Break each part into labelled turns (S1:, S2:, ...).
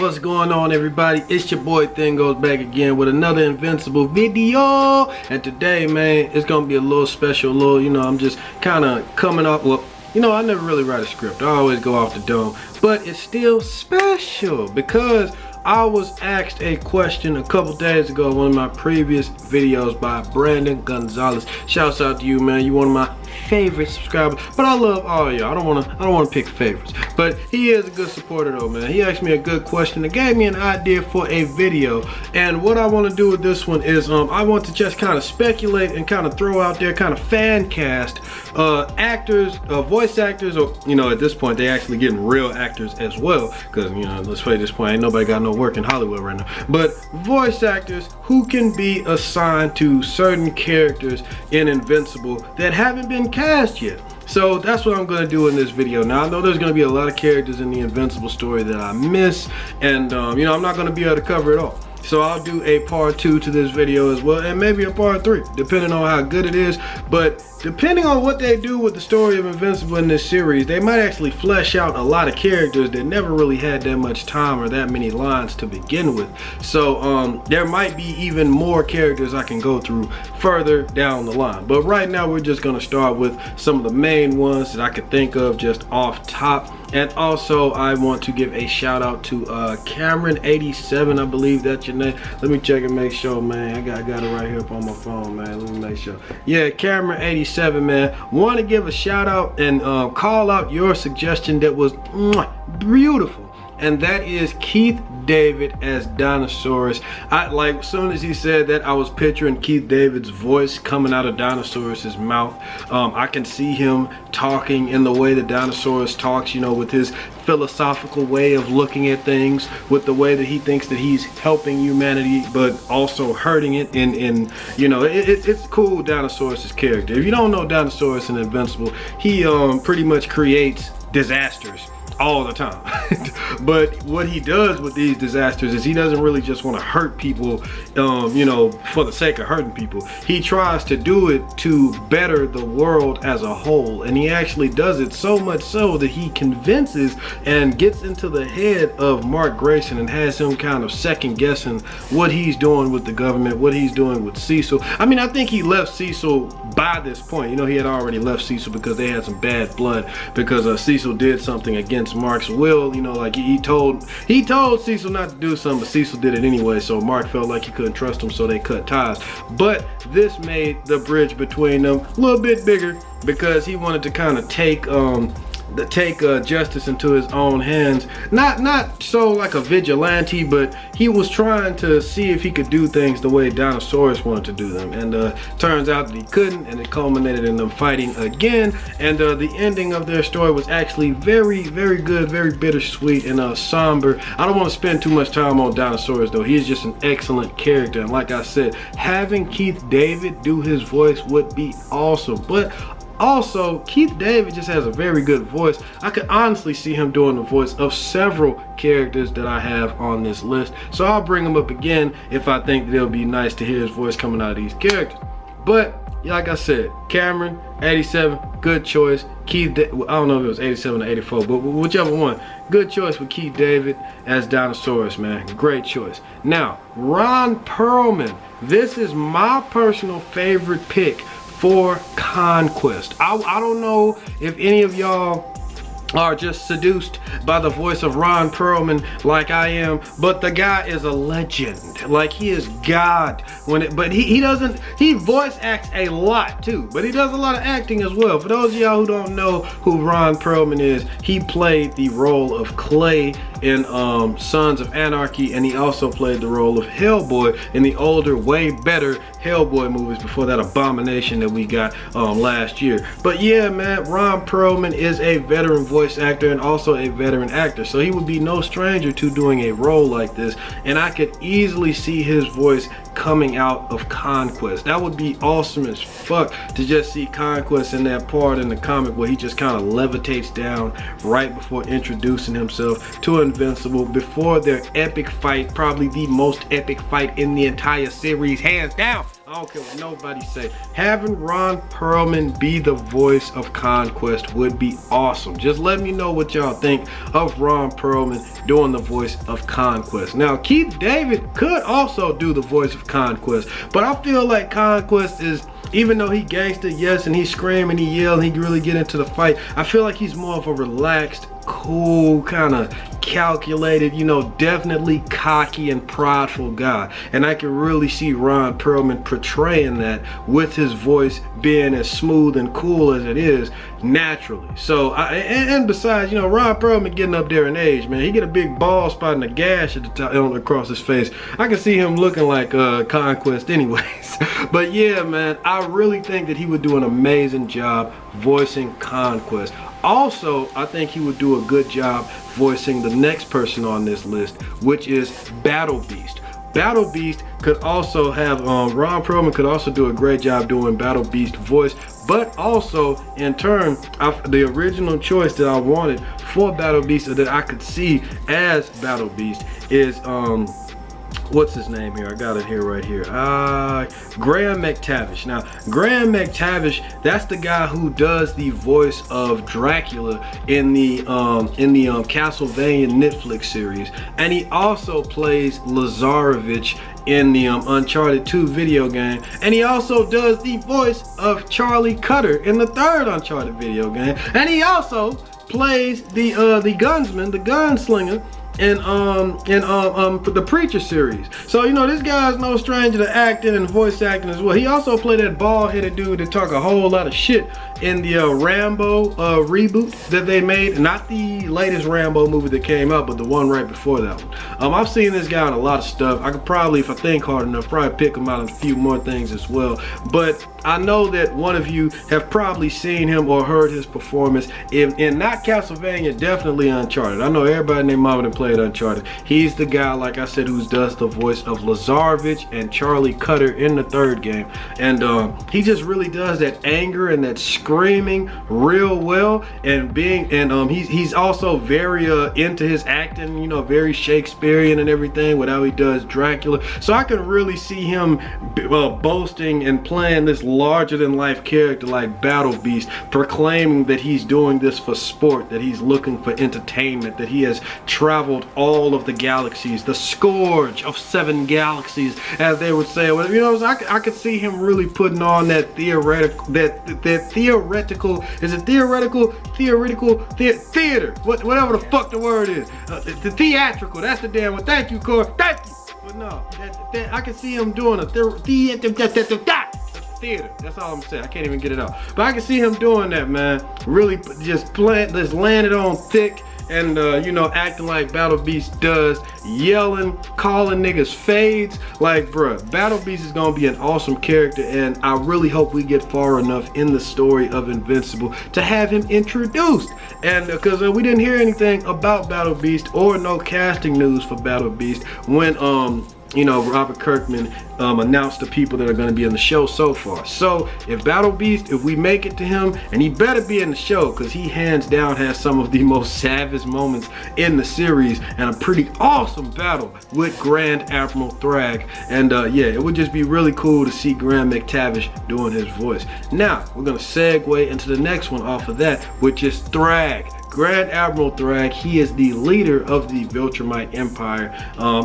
S1: What's going on, everybody? It's your boy Thing Goes back again with another Invincible video. And today, man, it's gonna be a little special, I'm just kind of coming up. Well, I never really write a script. I always go off the dome, but it's still special because I was asked a question a couple days ago in one of my previous videos by Brandon Gonzalez. Shouts out to you, man. You one of my favorite subscribers, but I love all of y'all. I don't want to pick favorites, but he is a good supporter though, man. He asked me a good question that gave me an idea for a video, and what I want to do with this one is I want to just kind of speculate and kind of throw out there kind of fan cast actors, voice actors, or at this point they actually getting real actors as well, because let's face this point, ain't nobody got no work in Hollywood right now, but voice actors who can be assigned to certain characters in Invincible that haven't been cast yet. So that's what I'm going to do in this video. Now I know there's going to be a lot of characters in the Invincible story that I miss, and I'm not going to be able to cover it all. So I'll do a part 2 to this video as well, and maybe a part 3, depending on how good it is. But depending on what they do with the story of Invincible in this series, they might actually flesh out a lot of characters that never really had that much time or that many lines to begin with. So there might be even more characters I can go through further down the line. But right now we're just going to start with some of the main ones that I could think of just off top. And also I want to give a shout out to Cameron87, I believe that's your name. Let me check and make sure, man. I got it right here up on my phone, man. Let me make sure. Yeah, Cameron87, man. Want to give a shout out and call out your suggestion that was beautiful. And that is Keith David as Dinosaurs. As soon as he said that, I was picturing Keith David's voice coming out of Dinosaurs' mouth. I can see him talking in the way that Dinosaurs talks, with his philosophical way of looking at things, with the way that he thinks that he's helping humanity but also hurting it. It's cool, Dinosaurs' character. If you don't know Dinosaurs in Invincible, he pretty much creates disasters all the time. But what he does with these disasters is he doesn't really just want to hurt people for the sake of hurting people. He tries to do it to better the world as a whole, and he actually does it so much so that he convinces and gets into the head of Mark Grayson and has him kind of second guessing what he's doing with the government, what he's doing with Cecil. I think he left Cecil by this point. He had already left Cecil because they had some bad blood, because Cecil did something against Mark's will. He told Cecil not to do something, but Cecil did it anyway, so Mark felt like he couldn't trust him, so they cut ties. But this made the bridge between them a little bit bigger, because he wanted to kind of take justice into his own hands. Not so like a vigilante, but he was trying to see if he could do things the way Dinosaurs wanted to do them, and turns out that he couldn't, and it culminated in them fighting again. And the ending of their story was actually very, very good, very bittersweet and somber. I don't want to spend too much time on Dinosaurs though. He is just an excellent character, and like I said, having Keith David do his voice would be awesome. But also, Keith David just has a very good voice. I could honestly see him doing the voice of several characters that I have on this list. So I'll bring him up again if I think that it'll be nice to hear his voice coming out of these characters. But like I said, Cameron 87, good choice. Keith, I don't know if it was 87 or 84, but whichever one, good choice with Keith David as Dinosaurs, man. Great choice. Now, Ron Perlman. This is my personal favorite pick for Conquest. I don't know if any of y'all are just seduced by the voice of Ron Perlman like I am, but the guy is a legend. He is God. He voice acts a lot too, but he does a lot of acting as well. For those of y'all who don't know who Ron Perlman is, he played the role of Clay in Sons of Anarchy, and he also played the role of Hellboy in the older, way better Hellboy movies before that abomination that we got last year. But yeah, man, Ron Perlman is a veteran voice actor and also a veteran actor, so he would be no stranger to doing a role like this, and I could easily see his voice coming out of Conquest. That would be awesome as fuck to just see Conquest in that part in the comic where he just kind of levitates down right before introducing himself to Invincible, before their epic fight, probably the most epic fight in the entire series, hands down. I don't care what nobody say. Having Ron Perlman be the voice of Conquest would be awesome. Just let me know what y'all think of Ron Perlman doing the voice of Conquest. Now, Keith David could also do the voice of Conquest, but I feel like Conquest is, even though he gangster, yes, and he scream and he yell and he really get into the fight, I feel like he's more of a relaxed, cool, kind of calculated, you know, definitely cocky and prideful guy. And I can really see Ron Perlman portraying that with his voice being as smooth and cool as it is naturally. So, and besides, you know, Ron Perlman getting up there in age, man, he get a big bald spot and a gash at the top, across his face. I can see him looking like Conquest anyways. But yeah, man, I really think that he would do an amazing job voicing Conquest. Also, I think he would do a good job voicing the next person on this list, which is Battle Beast. Battle Beast could also have, Ron Perlman could also do a great job doing Battle Beast voice, but also in turn, the original choice that I wanted for Battle Beast, or that I could see as Battle Beast, is, what's his name here? I got it here, right here. Graham McTavish. Now, Graham McTavish, that's the guy who does the voice of Dracula in the Castlevania Netflix series, and he also plays Lazarevich in the Uncharted 2 video game, and he also does the voice of Charlie Cutter in the third Uncharted video game, and he also plays the gunsman, the gunslinger, in the Preacher series. So, you know, this guy's no stranger to acting and voice acting as well. He also played that bald-headed dude that talk a whole lot of shit in the Rambo reboot that they made. Not the latest Rambo movie that came out, but the one right before that one. I've seen this guy in a lot of stuff. I could probably, if I think hard enough, probably pick him out in a few more things as well. But I know that one of you have probably seen him or heard his performance in not Castlevania, definitely Uncharted. I know everybody and their mama that played Uncharted. He's the guy, like I said, who does the voice of Lazarevich and Charlie Cutter in the third game. And he just really does that anger and that screaming real well. And he's also very into his acting, you know, very Shakespearean and everything with how he does Dracula. So I can really see him boasting and playing this larger than life character like Battle Beast, proclaiming that he's doing this for sport, that he's looking for entertainment, that he has traveled all of the galaxies, the scourge of 7 galaxies, as they would say. Well, you know, I could see him really putting on that theoretical, theater, whatever the fuck the word is, the theatrical, that's the damn one. Thank you, Corey, thank you. But no, I can see him doing a theater. That's all I'm saying. I can't even get it out. But I can see him doing that, man. Really just laying it on thick, and you know, acting like Battle Beast does, yelling, calling niggas fades. Like, bruh, Battle Beast is gonna be an awesome character, and I really hope we get far enough in the story of Invincible to have him introduced. And because we didn't hear anything about Battle Beast or no casting news for Battle Beast when you know, Robert Kirkman announced the people that are going to be in the show so far. So if Battle Beast, if we make it to him, and he better be in the show, because he hands down has some of the most savage moments in the series, and a pretty awesome battle with Grand Admiral Thrag. And yeah, it would just be really cool to see Graham McTavish doing his voice. Now we're going to segue into the next one off of that, which is Thrag. Grand Admiral Thrag, he is the leader of the Viltrumite Empire,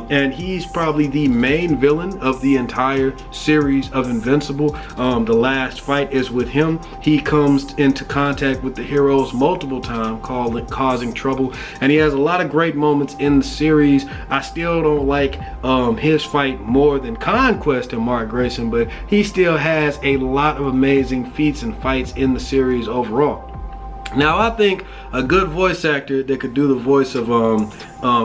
S1: and he's probably the main villain of the entire series of Invincible. The last fight is with him. He comes into contact with the heroes multiple times, causing trouble, and he has a lot of great moments in the series. I still don't like his fight more than Conquest and Mark Grayson, but he still has a lot of amazing feats and fights in the series overall. Now, I think a good voice actor that could do the voice of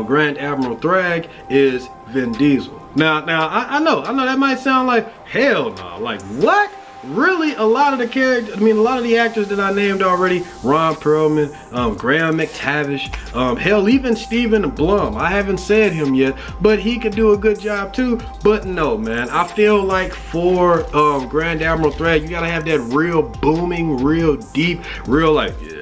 S1: Grand Admiral Thrag is Vin Diesel. Now I know that might sound like hell no, like what? Really, a lot of the characters, a lot of the actors that I named already, Ron Perlman, Graham McTavish, hell, even Stephen Blum. I haven't said him yet, but he could do a good job too. But no, man, I feel like for Grand Admiral Thrag, you gotta have that real booming, real deep, real like, yeah.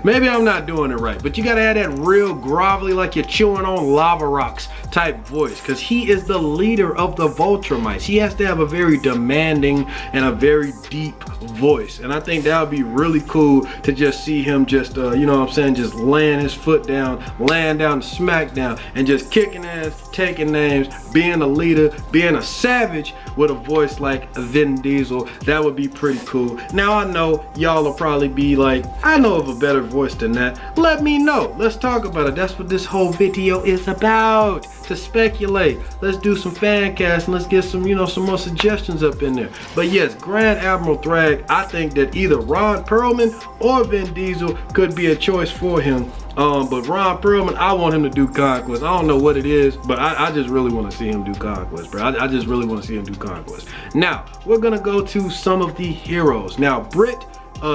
S1: Maybe I'm not doing it right, but you gotta have that real grovelly, like you're chewing on lava rocks type voice, because he is the leader of the Voltramites. He has to have a very demanding and a very deep voice, and I think that would be really cool to just see him just you know what I'm saying, just laying his foot down, laying down the smackdown, and just kicking ass, taking names, being a leader, being a savage with a voice like Vin Diesel. That would be pretty cool. Now I know y'all will probably be like, I know of a better voice than that. Let me know. Let's talk about it. That's what this whole video is about, to speculate. Let's do some fan cast and let's get some, you know, some more suggestions up in there. But yes, Grand Admiral Thrag, I think that either Ron Perlman or Vin Diesel could be a choice for him. But Ron Perlman, I want him to do Conquest. I don't know what it is, but I just really want to see him do Conquest, bro. I just really want to see him do Conquest. Now, we're gonna go to some of the heroes. Now, Britt,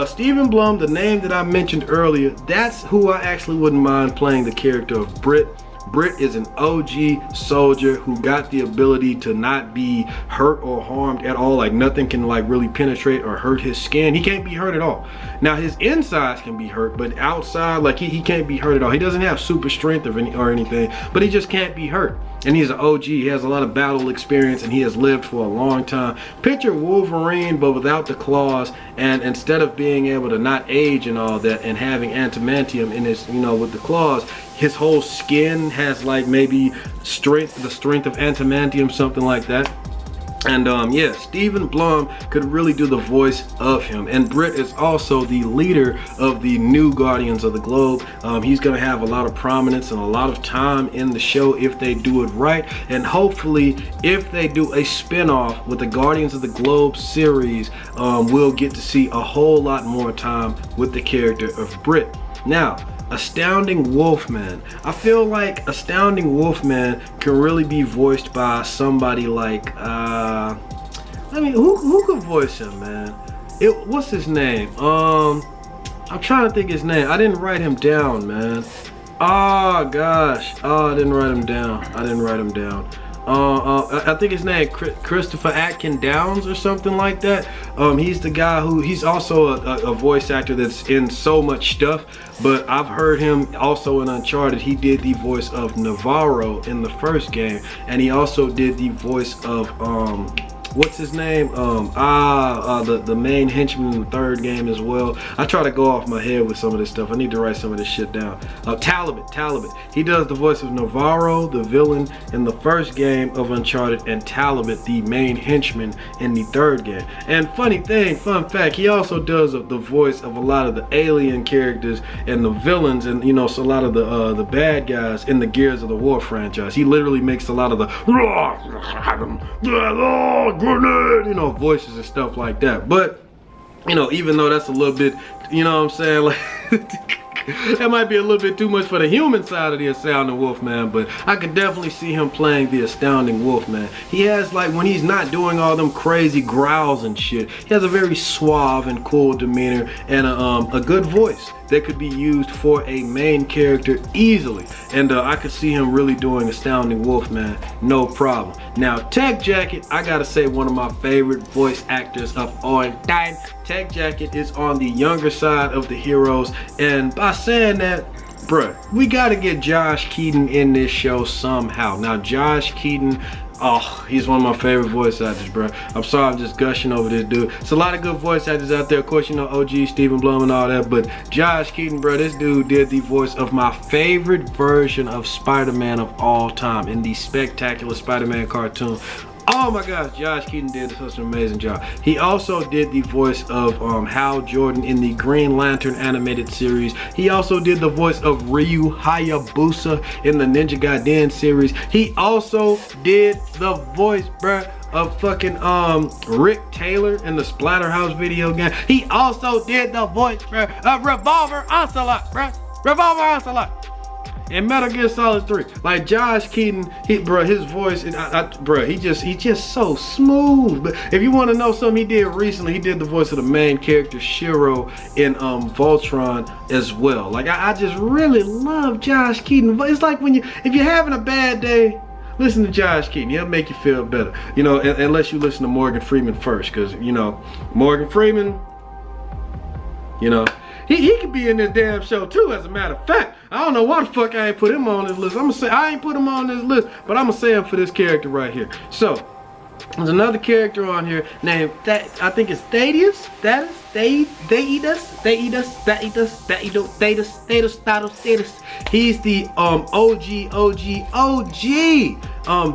S1: Stephen Blum, the name that I mentioned earlier, that's who I actually wouldn't mind playing the character of Britt. Britt is an OG soldier who got the ability to not be hurt or harmed at all. Like nothing can like really penetrate or hurt his skin. He can't be hurt at all. Now his insides can be hurt, but outside, like he can't be hurt at all. He doesn't have super strength or anything, but he just can't be hurt. And he's an OG. He has a lot of battle experience and he has lived for a long time. Picture Wolverine but without the claws, and instead of being able to not age and all that and having adamantium in his, you know, with the claws, his whole skin has like maybe the strength of adamantium, something like that. And yeah, Stephen Blum could really do the voice of him. And Britt is also the leader of the new Guardians of the Globe. He's gonna have a lot of prominence and a lot of time in the show if they do it right. And hopefully, if they do a spin-off with the Guardians of the Globe series, we'll get to see a whole lot more time with the character of Britt. Now, Astounding Wolfman. I feel like Astounding Wolfman can really be voiced by somebody like, I mean, who could voice him, man? What's his name? I'm trying to think his name. I didn't write him down, man. Oh gosh. Oh, I didn't write him down. I think his name Christopher Atkin Downs or something like that. He's the guy who, he's also a voice actor that's in so much stuff, but I've heard him also in Uncharted. He did the voice of Navarro in the first game, and he also did the voice of what's his name? The main henchman in the third game as well. I try to go off my head with some of this stuff. I need to write some of this shit down. Talbot. He does the voice of Navarro, the villain in the first game of Uncharted, and Talbot, the main henchman in the third game. And fun fact, he also does the voice of a lot of the alien characters and the villains, and you know, so a lot of the bad guys in the Gears of the War franchise. He literally makes a lot of the you know, voices and stuff like that. But you know, even though that's a little bit, you know what I'm saying, like that might be a little bit too much for the human side of the Astounding Wolfman, but I could definitely see him playing the Astounding Wolfman. He has, like, when he's not doing all them crazy growls and shit, he has a very suave and cool demeanor and a good voice that could be used for a main character easily. And I could see him really doing Astounding Wolfman, no problem. Now, Tech Jacket, I gotta say, one of my favorite voice actors of all time. Tech Jacket is on the younger side of the heroes, and by saying that, bruh, we gotta get Josh Keaton in this show somehow. Now, Josh Keaton, oh, he's one of my favorite voice actors, bro. I'm sorry I'm just gushing over this dude. It's a lot of good voice actors out there. Of course, you know, OG, Stephen Blum and all that, but Josh Keaton, bro, this dude did the voice of my favorite version of Spider-Man of all time in the Spectacular Spider-Man cartoon. Oh my gosh, Josh Keaton did such an amazing job. He also did the voice of Hal Jordan in the Green Lantern animated series. He also did the voice of Ryu Hayabusa in the Ninja Gaiden series. He also did the voice, bruh, of fucking Rick Taylor in the Splatterhouse video game. He also did the voice, bruh, of Revolver Ocelot, bruh. Revolver Ocelot in Metal Gear Solid 3. Like, Josh Keaton, his voice, he's just so smooth. But if you want to know something he did recently, he did the voice of the main character Shiro in Voltron as well. Like, I just really love Josh Keaton. It's like if you're having a bad day, listen to Josh Keaton. He'll make you feel better. You know, unless you listen to Morgan Freeman first, because, you know, Morgan Freeman, you know, He could be in this damn show too, as a matter of fact. I don't know why the fuck I ain't put him on this list. I'm gonna say I ain't put him on this list, but I'm gonna say him for this character right here. So there's another character on here named I think it's Thaddeus. He's the OG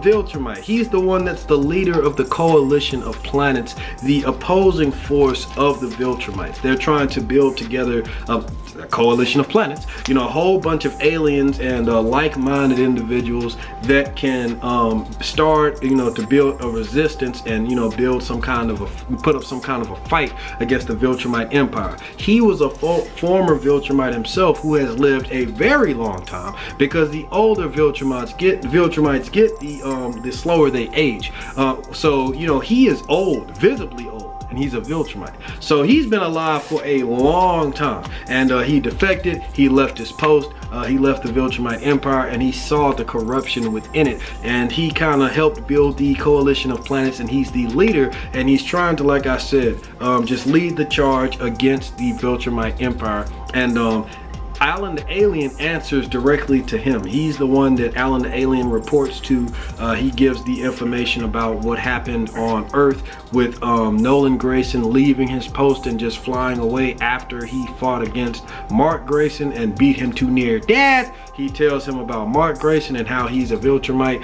S1: Viltrumite. He's the one that's the leader of the coalition of planets, the opposing force of the Viltrumites. They're trying to build together a coalition of planets, you know, a whole bunch of aliens and like-minded individuals that can start, you know, to build a resistance and, you know, build some kind of put up some kind of a fight against the Viltrumite Empire. He was a former Viltrumite himself who has lived a very long time, because the older Viltrumites get the slower they age. So, you know, he is old, visibly old, and he's a Viltrumite. So he's been alive for a long time, and he defected, he left his post, he left the Viltrumite Empire, and he saw the corruption within it, and he kind of helped build the coalition of planets, and he's the leader, and he's trying to, like I said, just lead the charge against the Viltrumite Empire. And Alan the Alien answers directly to him. He's the one that Alan the Alien reports to. He gives the information about what happened on Earth with Nolan Grayson leaving his post and just flying away after he fought against Mark Grayson and beat him to near death. He tells him about Mark Grayson and how he's a Viltrumite,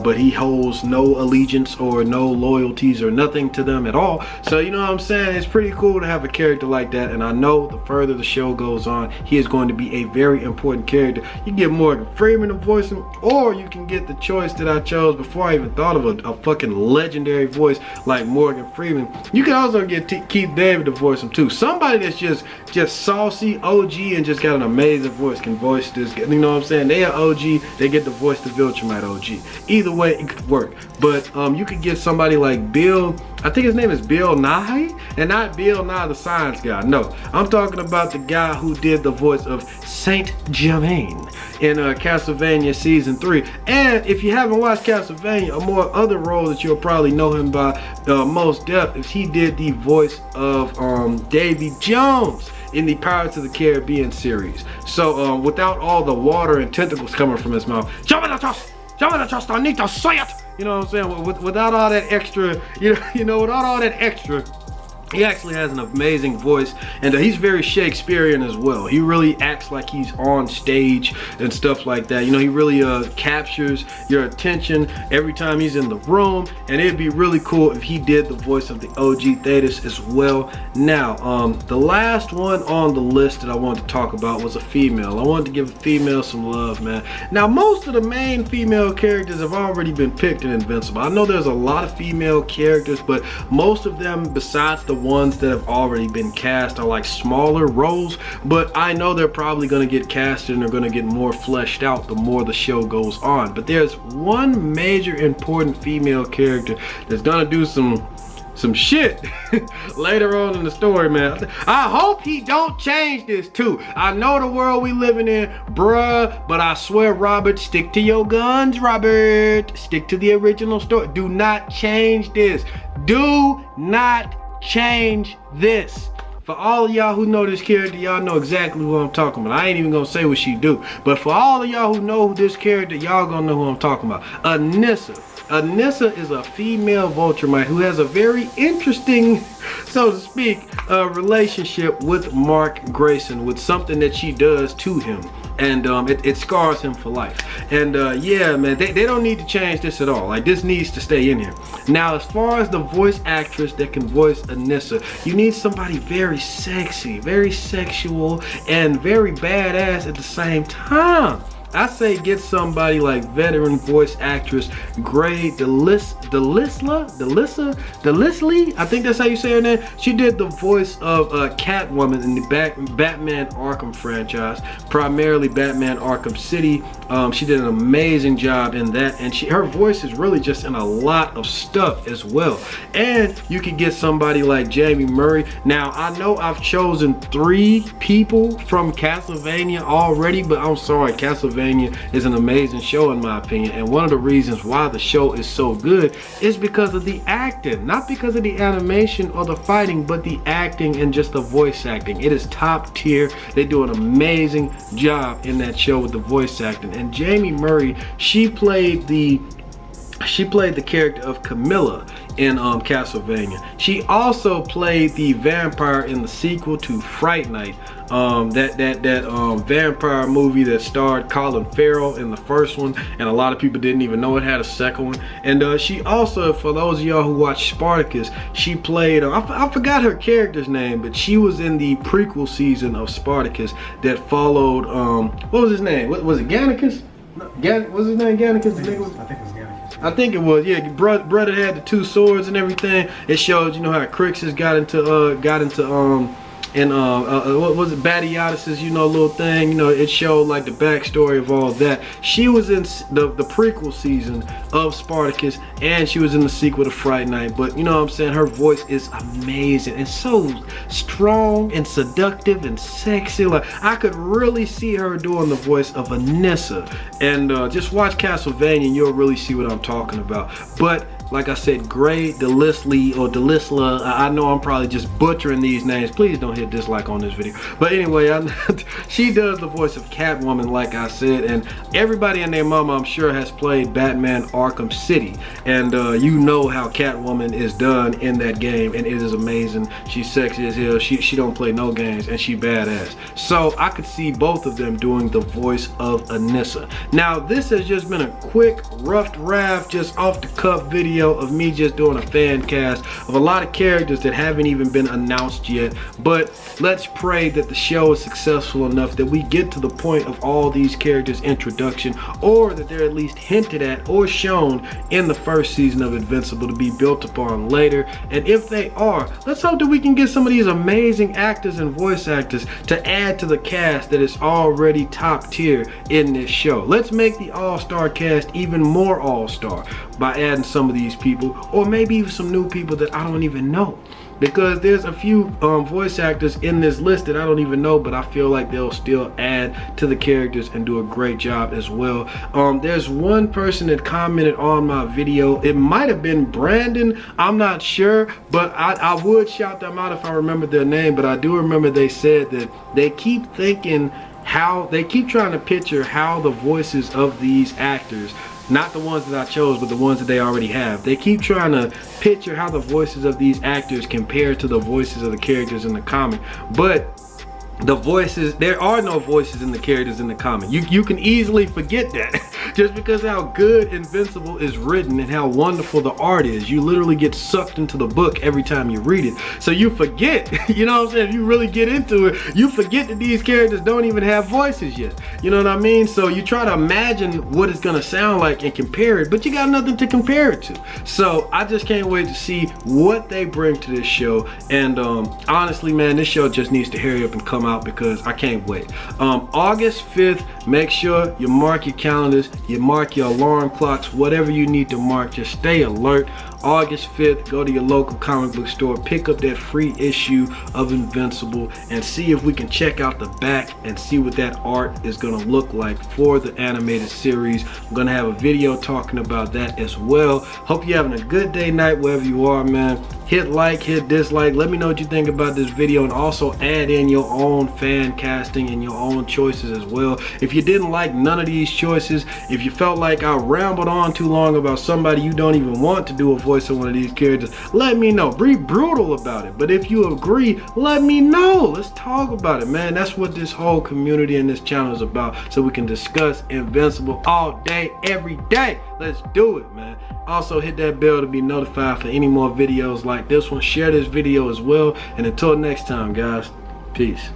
S1: but he holds no allegiance or no loyalties or nothing to them at all. So, you know what I'm saying? It's pretty cool to have a character like that, and I know the further the show goes on, he is going to be a very important character. You can get Morgan Freeman to voice him, or you can get the choice that I chose before I even thought of a fucking legendary voice like Morgan Freeman. You can also get Keith David to voice him too. Somebody that's just saucy, OG, and just got an amazing voice can voice this. You know what I'm saying? They are OG, they get to voice the Viltrumite OG. Either way, it could work. But you could get somebody like Bill, I think his name is Bill Nighy, and not Bill Nye the Science Guy. No, I'm talking about the guy who did the voice of Saint Germain in Castlevania Season 3. And if you haven't watched Castlevania, a more other role that you'll probably know him by most depth is he did the voice of Davy Jones in the Pirates of the Caribbean series. So without all the water and tentacles coming from his mouth, I need to say it. You know what I'm saying? Without all that extra, without all that extra, he actually has an amazing voice, and he's very Shakespearean as well. He really acts like he's on stage and stuff like that. You know, he really captures your attention every time he's in the room, and it'd be really cool if he did the voice of the OG Thaddeus as well. Now, the last one on the list that I wanted to talk about was a female. I wanted to give a female some love, man. Now, most of the main female characters have already been picked in Invincible. I know there's a lot of female characters, but most of them, besides the ones that have already been cast, are like smaller roles, but I know they're probably going to get casted and they're going to get more fleshed out the more the show goes on. But there's one major important female character that's going to do some shit later on in the story, man. I hope he don't change this too. I know the world we living in, bruh, but I swear, Robert, stick to your guns, Robert. Stick to the original story. Do not change this. Do not change this. For all of y'all who know this character, y'all know exactly who I'm talking about. I ain't even gonna say what she do, but for all of y'all who know this character, y'all gonna know who I'm talking about. Anissa. Anissa is a female Viltrumite who has a very interesting, so to speak, relationship with Mark Grayson, with something that she does to him, and it scars him for life. And yeah, man, they don't need to change this at all. Like, this needs to stay in here. Now, as far as the voice actress that can voice Anissa, you need somebody very sexy, very sexual, and very badass at the same time. I say get somebody like veteran voice actress Gray Delisle, I think that's how you say her name. She did the voice of Catwoman in the Batman Arkham franchise, primarily Batman Arkham City. She did an amazing job in that, and her voice is really just in a lot of stuff as well. And you can get somebody like Jamie Murray. Now, I know I've chosen 3 people from Castlevania already, but I'm sorry, Castlevania Castlevania is an amazing show in my opinion, and one of the reasons why the show is so good is because of the acting, not because of the animation or the fighting, but the acting and just the voice acting. It is top tier. They do an amazing job in that show with the voice acting. And Jamie Murray, she played the character of Camilla in Castlevania. She also played the vampire in the sequel to Fright Night, that vampire movie that starred Colin Farrell in the first one, and a lot of people didn't even know it had a second one. And she also, for those of y'all who watch Spartacus, she played I forgot her character's name, but she was in the prequel season of Spartacus that followed what was his name? Was it Gannicus? Was his name Gannicus?
S2: I think it was Gannicus.
S1: I think it was, yeah. Brother had the two swords and everything. It showed, you know, how Crixus got into what was it, Batiotis's, you know, little thing. You know, it showed like the backstory of all that. She was in the prequel season of Spartacus, and she was in the sequel to Fright Night. But you know what I'm saying, her voice is amazing and so strong and seductive and sexy. Like, I could really see her doing the voice of Anissa. And just watch Castlevania and you'll really see what I'm talking about. But like I said, Gray Delisle or Delisla, I know I'm probably just butchering these names. Please don't hit dislike on this video. But anyway, she does the voice of Catwoman, like I said, and everybody and their mama, I'm sure, has played Batman Arkham City. And you know how Catwoman is done in that game, and it is amazing. She's sexy as hell. She don't play no games, and she badass. So I could see both of them doing the voice of Anissa. Now, this has just been a quick, rough draft, just off the cuff video of me just doing a fan cast of a lot of characters that haven't even been announced yet. But let's pray that the show is successful enough that we get to the point of all these characters' introduction, or that they're at least hinted at or shown in the first season of Invincible to be built upon later. And if they are, let's hope that we can get some of these amazing actors and voice actors to add to the cast that is already top tier in this show. Let's make the all-star cast even more all-star by adding some of these people, or maybe even some new people that I don't even know, because there's a few voice actors in this list that I don't even know, but I feel like they'll still add to the characters and do a great job as well. There's one person that commented on my video. It might have been Brandon, I'm not sure, but I would shout them out if I remember their name. But I do remember they said that they keep thinking they keep trying to picture how the voices of these actors, not the ones that I chose, but the ones that they already have. They keep trying to picture how the voices of these actors compare to the voices of the characters in the comic. But the voices, there are no voices in the characters in the comic. You can easily forget that just because how good Invincible is written and how wonderful the art is. You literally get sucked into the book every time you read it. So you forget, you know what I'm saying? If you really get into it, you forget that these characters don't even have voices yet. You know what I mean? So you try to imagine what it's gonna sound like and compare it, but you got nothing to compare it to. So I just can't wait to see what they bring to this show. And honestly, man, this show just needs to hurry up and come out, because I can't wait. August 5th, make sure you mark your calendars, you mark your alarm clocks, whatever you need to mark, just stay alert. August 5th, go to your local comic book store, pick up that free issue of Invincible, and see if we can check out the back and see what that art is gonna look like for the animated series. I'm gonna have a video talking about that as well. Hope you're having a good day, night, wherever you are, man. Hit like, hit dislike, let me know what you think about this video, and also add in your own fan casting and your own choices as well. If you didn't like none of these choices, if you felt like I rambled on too long about somebody you don't even want to do a voice of one of these characters, let me know. Be brutal about it. But if you agree, let me know. Let's talk about it, man. That's what this whole community and this channel is about, so we can discuss Invincible all day, every day. Let's do it, man. Also, hit that bell to be notified for any more videos like this one. Share this video as well. And until next time, guys, peace.